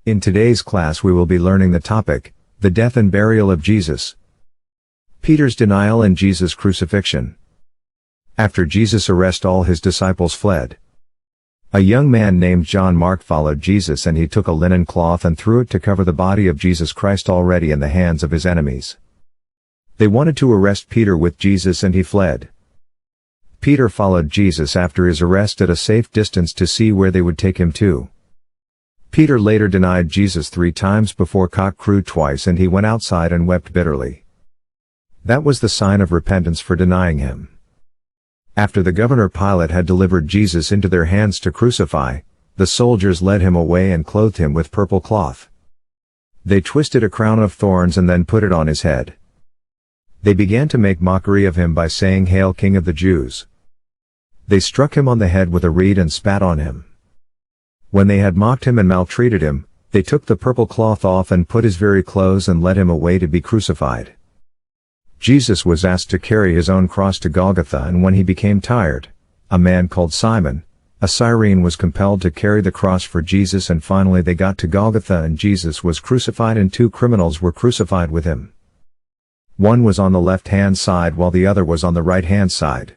In today's class we will be learning the topic, the death and burial of Jesus. Peter's denial and Jesus' crucifixion. After Jesus' arrest, all his disciples fled. A young man named John Mark followed Jesus, and he took a linen cloth and threw it to cover the body of Jesus Christ already in the hands of his enemies. They wanted to arrest Peter with Jesus, and he fled. Peter followed Jesus after his arrest at a safe distance to see where they would take him to. Peter later denied Jesus 3 times before cock crowed twice, and he went outside and wept bitterly. That was the sign of repentance for denying him. After the governor Pilate had delivered Jesus into their hands to crucify, the soldiers led him away and clothed him with purple cloth. They twisted a crown of thorns and then put it on his head. They began to make mockery of him by saying, "Hail, King of the Jews!" They struck him on the head with a reed and spat on him. When they had mocked him and maltreated him, they took the purple cloth off and put his very clothes and led him away to be crucified. Jesus was asked to carry his own cross to Golgotha, and when he became tired, a man called Simon, a Cyrene, was compelled to carry the cross for Jesus, and finally they got to Golgotha and Jesus was crucified, and 2 criminals were crucified with him. One was on the left-hand side while the other was on the right-hand side.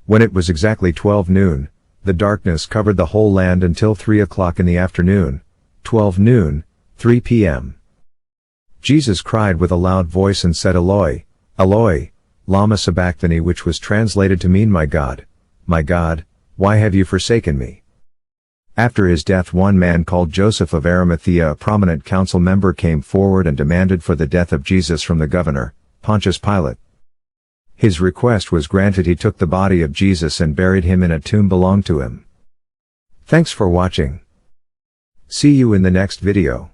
When it was exactly 12 noon, the darkness covered the whole land until 3 o'clock in the afternoon, 12 noon, 3 p.m. Jesus cried with a loud voice and said, "Eloi, Eloi, lama sabachthani," which was translated to mean, my God, why have you forsaken me?" After his death, one man called Joseph of Arimathea, a prominent council member, came forward and demanded for the death of Jesus from the governor, Pontius Pilate. His request was granted. He took the body of Jesus and buried him in a tomb belonged to him. Thanks for watching. See you in the next video.